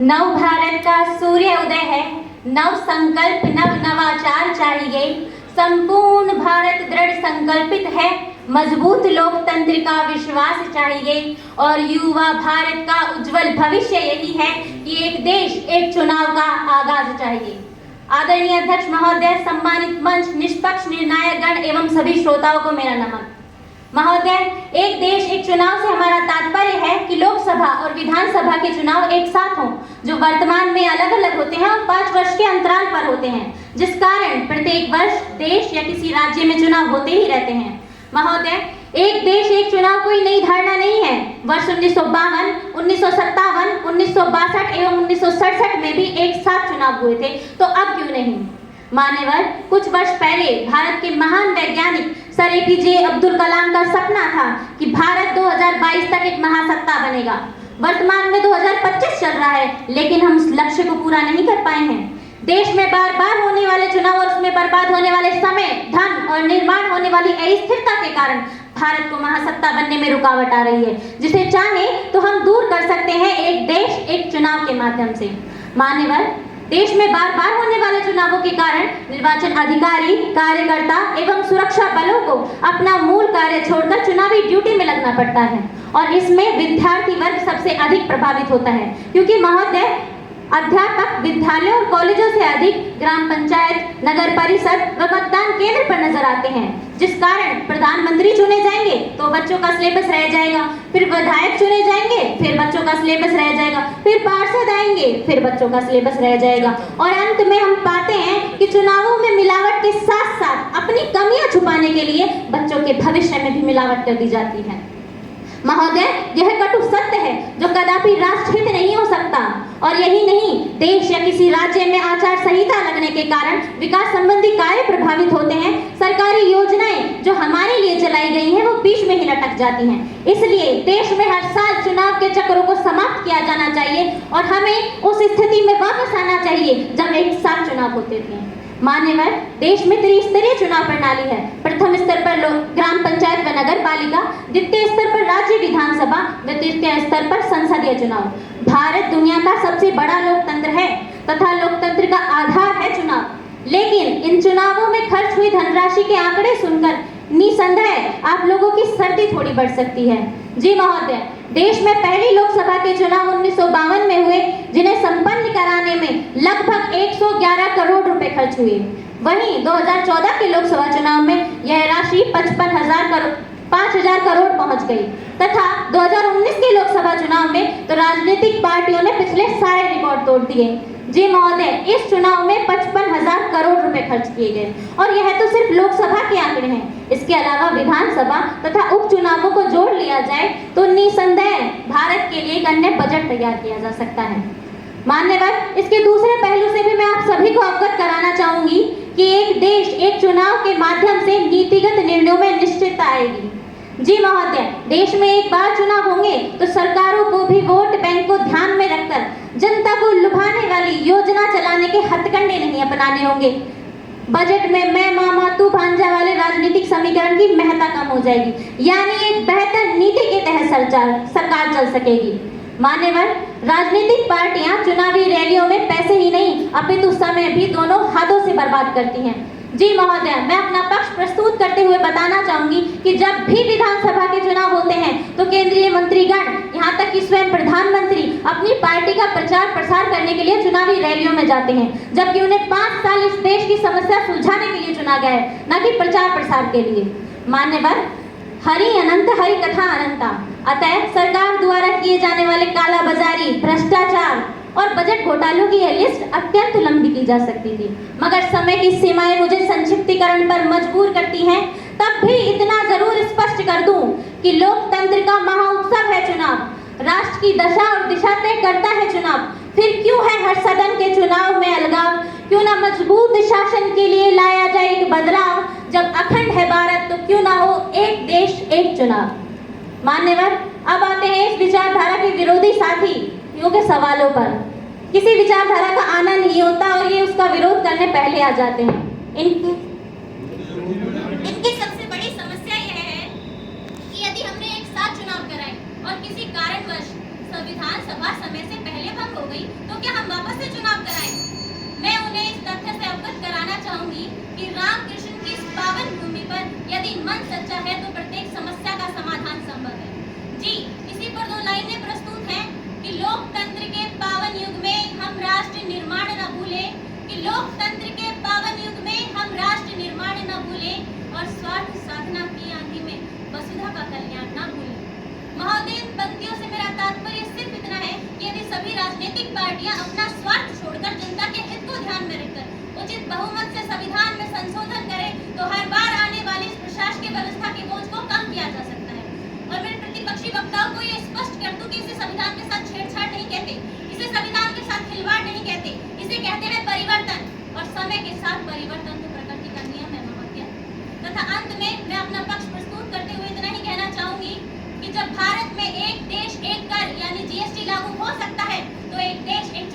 नव भारत का सूर्य उदय है, नव संकल्प नव नवाचार चाहिए। संपूर्ण भारत दृढ़ संकल्पित है, मजबूत लोकतंत्र का विश्वास चाहिए और युवा भारत का उज्जवल भविष्य यही है कि एक देश एक चुनाव का आगाज चाहिए। आदरणीय अध्यक्ष महोदय, सम्मानित मंच, निष्पक्ष निर्णायक गण एवं सभी श्रोताओं को मेरा नमन। महोदय, एक देश एक चुनाव से हमारा तात्पर्य है कि लोकसभा और विधानसभा के चुनाव एक साथ हों, जो वर्तमान में अलग अलग होते हैं और 5 वर्ष के अंतराल पर होते हैं, जिस कारण प्रत्येक वर्ष देश या किसी राज्य में चुनाव होते ही रहते हैं। महोदय, एक देश एक चुनाव कोई नई धारणा नहीं है। वर्ष 1952, 1957, 1962 एवं 1967 में भी एक साथ चुनाव हुए थे, तो अब क्यों नहीं? मान्यवर, कुछ वर्ष पहले भारत के महान वैज्ञानिक सर एपीजे अब्दुल कलाम का सपना था कि भारत 2022 तक एक महासत्ता बनेगा। वर्तमान में 2025 चल रहा है, लेकिन हम उस लक्ष्य को पूरा नहीं कर पाए हैं। देश में बार बार होने वाले चुनाव और उसमें बर्बाद होने वाले समय, धन और निर्माण होने वाली अस्थिरता के कारण भारत को महासत्ता बनने में रुकावट आ रही है, जिसे चाहे तो हम दूर कर सकते हैं एक देश एक चुनाव के माध्यम से। मान्यवर, देश में बार बार होने वाले चुनावों के कारण निर्वाचन अधिकारी, कार्यकर्ता एवं सुरक्षा बलों को अपना मूल कार्य छोड़कर चुनावी ड्यूटी में लगना पड़ता है और इसमें विद्यार्थी वर्ग सबसे अधिक प्रभावित होता है, क्योंकि महोदय, अध्यापक विद्यालयों और कॉलेजों से अधिक ग्राम पंचायत, नगर परिषद व मतदान केंद्र पर नजर आते हैं, जिस कारण प्रधानमंत्री चुने जाएंगे तो बच्चों का सिलेबस रह जाएगा, फिर विधायक चुने जाएंगे, फिर बच्चों का सिलेबस रह जाएगा, फिर पार्षद आएंगे, फिर बच्चों का सिलेबस रह जाएगा और अंत में हम पाते हैं कि चुनावों में मिलावट के साथ साथ अपनी कमियां छुपाने के लिए बच्चों के भविष्य में भी मिलावट कर दी जाती है। महोदय, यह कटु सत्य है जो कदापि राष्ट्रहित नहीं हो सकता और यही नहीं, देश या किसी राज्य में आचार संहिता लगने के कारण विकास संबंधी कार्य प्रभावित होते हैं। सरकारी योजनाएं जो हमारे लिए चलाई गई हैं वो बीच में ही लटक जाती हैं। इसलिए देश में हर साल चुनाव के चक्रों को समाप्त किया जाना चाहिए और हमें उस स्थिति में वापस आना चाहिए जब एक साथ चुनाव होते थे। मान्यवर, देश में त्रिस्तरीय चुनाव प्रणाली है। प्रथम स्तर पर ग्राम पंचायत व नगर पालिका, द्वितीय स्तर पर राज्य विधानसभा व तृतीय स्तर पर संसदीय चुनाव। भारत दुनिया का सबसे बड़ा लोकतंत्र है तथा लोकतंत्र का आधार है चुनाव। लेकिन इन चुनावों में खर्च हुई धनराशि के आंकड़े सुनकर निसंदेह आप लोगों की सर्दी थोड़ी बढ़ सकती है। जी महोदय, देश में पहली लोकसभा के चुनाव 1952 में हुए, जिन्हें संपन्न कराने में लगभग 111 करोड़ रुपए खर्च हुए। वहीं 2014 के लोकसभा चुनाव में यह राशि 5,000 करोड़ पहुंच गई तथा 2019 के लोकसभा चुनाव में तो राजनीतिक पार्टियों ने पिछले सारे रिकॉर्ड तोड़ दिए। जी महोदय, इस चुनाव में 55,000 करोड़ रुपए खर्च किए गए और यह तो सिर्फ लोकसभा के आंकड़े हैं। इसके अलावा विधानसभा तथा उपचुनावों को जोड़ लिया जाए तो निसंदेह भारत के लिए एक अन्य बजट तैयार किया जा सकता है। मान्यवर, इसके दूसरे पहलू से भी मैं आप सभी को अवगत कराना चाहूंगी कि एक देश एक चुनाव के माध्यम से नीतिगत निर्णयों में निश्चितता आएगी। जी महोदय, देश में एक बार चुनाव होंगे तो सरकारों को भी वोट बैंक को ध्यान में रखकर जनता को लुभाने वाली योजना चलाने के हथकंडे नहीं अपनाने होंगे। बजट में मैं मामा तू भांजा वाले राजनीतिक समीकरण की महत्ता कम हो जाएगी, यानी एक बेहतर नीति के तहत सरकार चल सकेगी। मान्यवर, राजनीतिक पार्टियां चुनावी रैलियों में पैसे ही नहीं अपितु समय भी दोनों हाथों से बर्बाद करती हैं। जी महोदय, मैं अपना पक्ष प्रस्तुत करते हुए बताना चाहूंगी कि जब भी विधानसभा के चुनाव होते हैं तो केंद्रीय मंत्रीगण, यहाँ तक कि स्वयं प्रधानमंत्री अपनी पार्टी का प्रचार प्रसार करने के लिए चुनावी रैलियों में जाते हैं, जबकि उन्हें 5 साल इस देश की समस्या सुलझाने के लिए चुना गया है, न कि प्रचार प्रसार के लिए। मान्यवर, हरि अनंत हरि कथा अनंता, अतः सरकार द्वारा किए जाने वाले कालाबाजारी, भ्रष्टाचार और बजट घोटालों की यह लिस्ट अत्यंत लंबी की जा सकती थी, मगर समय की सीमाएं मुझे संक्षिप्तीकरण पर मजबूर करती हैं। तब भी इतना जरूर स्पष्ट कर दूं कि लोकतंत्र का महाउत्सव है चुनाव। राष्ट्र की दशा और दिशा तय करता है चुनाव। फिर क्यों है हर सदन के चुनाव में अलगाव? क्यों ना मजबूत शासन के लिए लाया जाए एक बदलाव? जब अखंड है भारत तो क्यों ना हो एक देश एक चुनाव? मान्यवर, अब आते हैं इस विचारधारा के विरोधी साथियों के सवालों पर। किसी विचारधारा का आना नहीं होता और ये उसका विरोध करने पहले आ जाते हैं। इनकी सबसे बड़ी समस्या यह है कि यदि हमने एक साथ चुनाव कराए और किसी कारणवश संविधान सभा समय से पहले भंग हो गई तो क्या हम वापस से चुनाव कराएं? मैं उन्हें इस तथ्य से अवगत कराना चाहूंगी कि रामकृष्ण की इस पावन भूमि पर यदि मन सच्चा है तो प्रत्येक समस्या का समाधान संभव है। जी, इसी पर 2 लाइनें प्रस्तुत हैं कि लोकतंत्र के पावन युग में हम राष्ट्र निर्माण न भूलें, कि लोकतंत्र के पावन युग में हम राष्ट्र निर्माण न भूलें और स्वार्थ साधना की आंधी में वसुधा का कल्याण न भूलें। महोदय, इन पंक्तियों से मेरा तात्पर्य सिर्फ इतना है कि यदि सभी राजनीतिक पार्टियां अपना स्वार्थ छोड़कर जनता के हित को ध्यान में रखकर उचित बहुमत से संविधान में संशोधन करें तो हर बार आने वाली इस प्रशासकीय व्यवस्था के बोझ को कम किया जा सकता है। और मैं प्रतिपक्षी वक्ताओं को ये स्पष्ट कर दूं कि इसे संविधान के साथ छेड़छाड़ नहीं कहते, इसे संविधान के साथ खिलवाड़ नहीं कहते, इसे कहते हैं परिवर्तन। और समय के साथ परिवर्तन तो प्रकृति का नियम है महोदय। तथा अंत में मैं अपना पक्ष प्रस्तुत करते हुए इतना ही कहना चाहूंगी कि जब भारत में एक देश एक कर यानी जीएसटी लागू हो सकता है तो एक देश एक